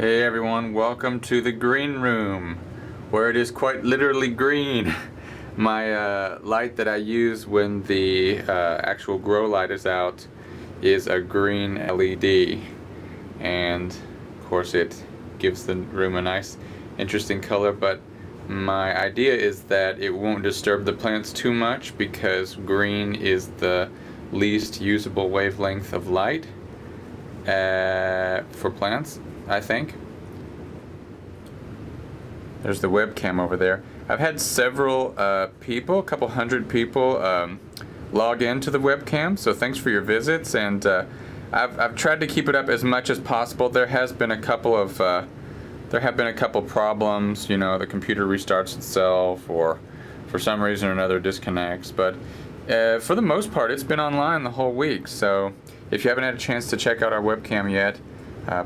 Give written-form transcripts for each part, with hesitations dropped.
Hey everyone, welcome to the green room, where it is quite literally green. My light that I use when the actual grow light is out is a green LED, and of course it gives the room a nice interesting color, but my idea is that it won't disturb the plants too much because green is the least usable wavelength of light for plants, I think. There's the webcam over there. I've had several people, a couple hundred people, log into the webcam, so thanks for your visits, and I've tried to keep it up as much as possible. There have been a couple problems, you know, the computer restarts itself, or for some reason or another disconnects, but for the most part it's been online the whole week, so if you haven't had a chance to check out our webcam yet,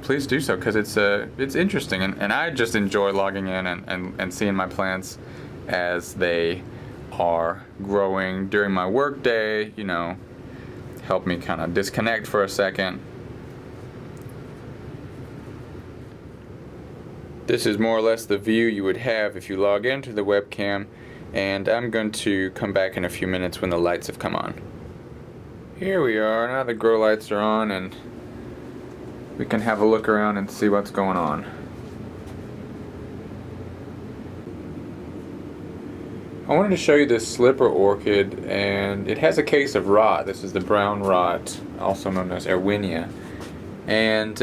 please do so, because it's interesting, and I just enjoy logging in and seeing my plants as they are growing during my work day, you know, help me kind of disconnect for a second. This is more or less the view you would have if you log into the webcam, and I'm going to come back in a few minutes when the lights have come on. Here we are, now the grow lights are on, and we can have a look around and see what's going on. I wanted to show you this slipper orchid, and it has a case of rot. This is the brown rot, also known as Erwinia. And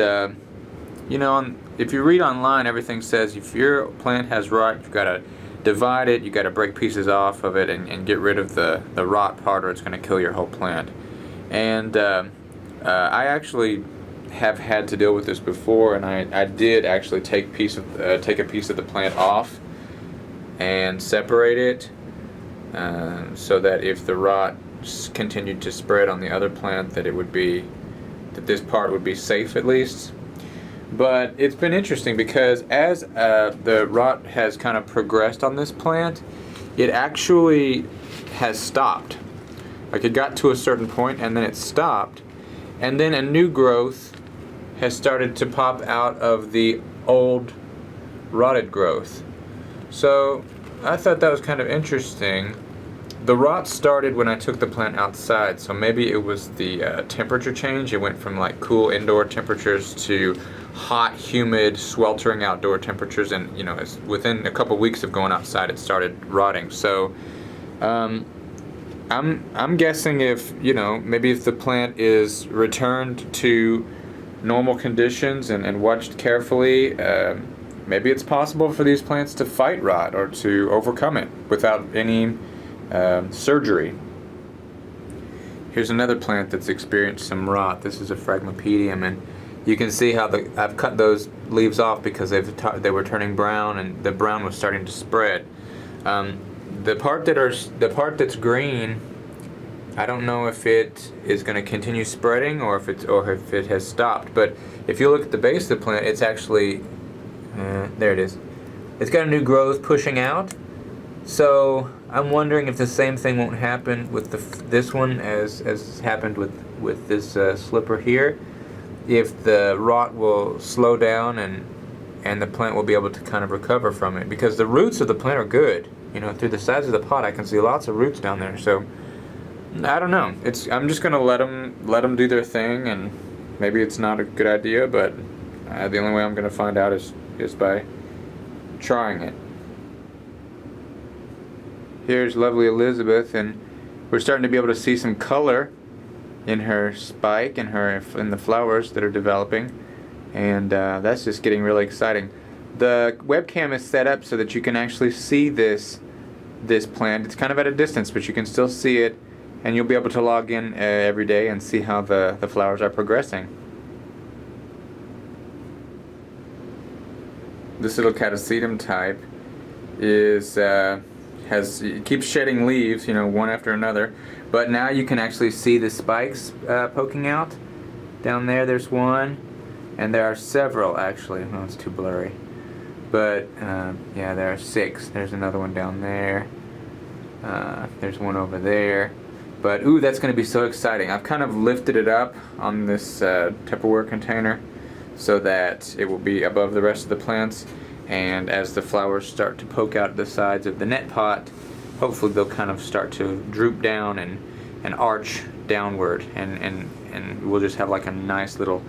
you know, if you read online, everything says if your plant has rot, you've got to divide it, you've got to break pieces off of it and get rid of the rot part, or it's going to kill your whole plant. And I actually have had to deal with this before, and I did actually take a piece of the plant off and separate it, so that if the rot continued to spread on the other plant, that this part would be safe at least. But it's been interesting because as the rot has kind of progressed on this plant, it actually has stopped. Like, it got to a certain point and then it stopped, and then a new growth has started to pop out of the old rotted growth. So I thought that was kind of interesting. The rot started when I took the plant outside, so maybe it was the temperature change. It went from like cool indoor temperatures to hot, humid, sweltering outdoor temperatures, and you know, within a couple weeks of going outside, it started rotting. So I'm guessing if, you know, maybe if the plant is returned to normal conditions and watched carefully, maybe it's possible for these plants to fight rot or to overcome it without any surgery. Here's another plant that's experienced some rot. This is a Phalaenopsis, and you can see how I've cut those leaves off because they were turning brown, and the brown was starting to spread. The part that's green, I don't know if it is going to continue spreading or if it has stopped. But if you look at the base of the plant, it's actually there it is. It's got a new growth pushing out. So I'm wondering if the same thing won't happen with this one as happened with this slipper here. If the rot will slow down and the plant will be able to kind of recover from it, because the roots of the plant are good. You know, through the sides of the pot, I can see lots of roots down there. So I don't know. I'm just gonna let them do their thing, and maybe it's not a good idea, but the only way I'm gonna find out is by trying it. Here's Lovely Elizabeth, and we're starting to be able to see some color in her spike and in the flowers that are developing, and that's just getting really exciting. The webcam is set up so that you can actually see this plant. It's kind of at a distance, but you can still see it, and you'll be able to log in every day and see how the flowers are progressing. This little Catasetum type keeps shedding leaves, you know, one after another, but now you can actually see the spikes poking out. Down there, there's one, and there are several actually. Oh, it's too blurry, but yeah, there are 6. There's another one down there. There's one over there. But ooh, that's going to be so exciting. I've kind of lifted it up on this Tupperware container so that it will be above the rest of the plants, and as the flowers start to poke out the sides of the net pot, hopefully they'll kind of start to droop down and arch downward, and we'll just have like a nice little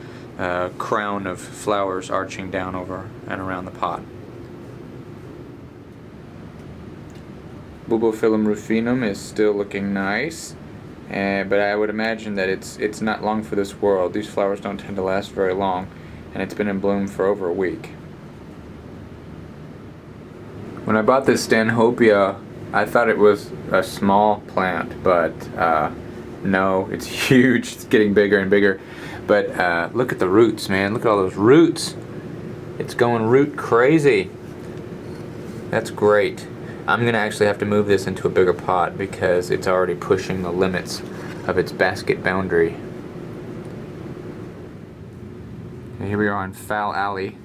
crown of flowers arching down over and around the pot. Bulbophyllum rufinum is still looking nice, but I would imagine that it's not long for this world. These flowers don't tend to last very long, and it's been in bloom for over a week. When I bought this Stanhopea, I thought it was a small plant, but no, it's huge. It's getting bigger and bigger. But look at the roots, man. Look at all those roots. It's going root crazy. That's great. I'm going to actually have to move this into a bigger pot because it's already pushing the limits of its basket boundary. And here we are in Fowl Alley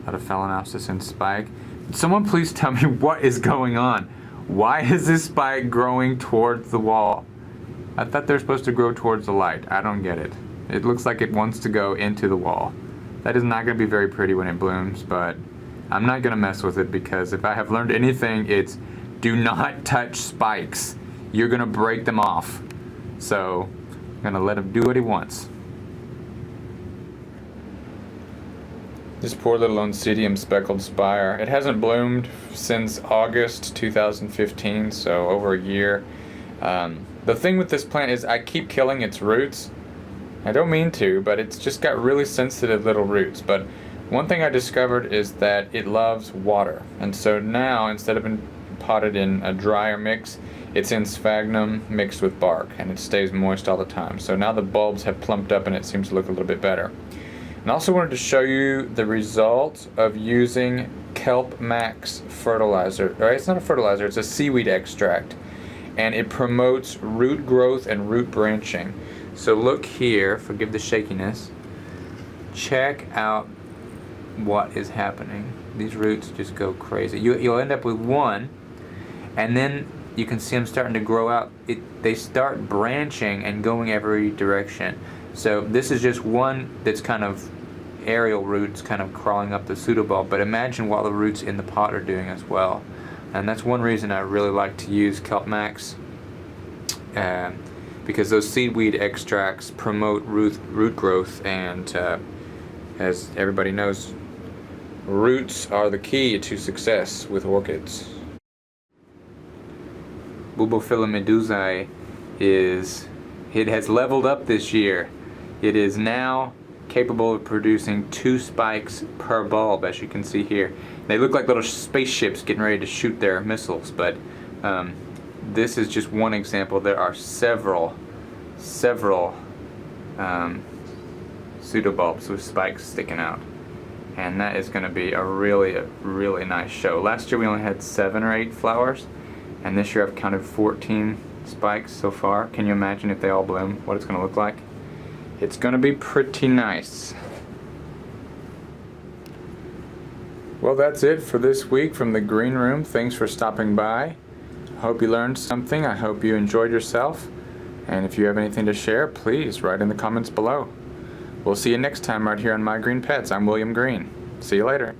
out of Phalaenopsis and Spike. Someone please tell me what is going on. Why is this spike growing towards the wall? I thought they're supposed to grow towards the light. I don't get it. It looks like it wants to go into the wall. That is not going to be very pretty when it blooms, but I'm not going to mess with it because if I have learned anything, it's do not touch spikes. You're going to break them off. So I'm going to let him do what he wants. This poor little Oncidium Speckled Spire. It hasn't bloomed since August 2015, so over a year. The thing with this plant is I keep killing its roots. I don't mean to, but it's just got really sensitive little roots. But one thing I discovered is that it loves water. And so now, instead of being potted in a drier mix, it's in sphagnum mixed with bark, and it stays moist all the time. So now the bulbs have plumped up and it seems to look a little bit better. And I also wanted to show you the result of using Kelp Max fertilizer. Or it's not a fertilizer, it's a seaweed extract. And it promotes root growth and root branching. So look here, forgive the shakiness. Check out what is happening. These roots just go crazy. You'll end up with one, and then you can see them starting to grow out. They start branching and going every direction. So this is just one that's kind of aerial roots kind of crawling up the pseudobulb, but imagine what the roots in the pot are doing as well. And that's one reason I really like to use Kelp Max, because those seaweed extracts promote root growth, and as everybody knows, roots are the key to success with orchids. Bulbophyllum medusae has leveled up this year. It is now capable of producing 2 spikes per bulb, as you can see here. They look like little spaceships getting ready to shoot their missiles, but this is just one example. There are several pseudobulbs with spikes sticking out, and that is going to be a really nice show. Last year we only had 7 or 8 flowers, and this year I've counted 14 spikes so far. Can you imagine if they all bloom, what it's going to look like? It's going to be pretty nice. Well, that's it for this week from the Green Room. Thanks for stopping by. I hope you learned something. I hope you enjoyed yourself. And if you have anything to share, please write in the comments below. We'll see you next time right here on My Green Pets. I'm William Green. See you later.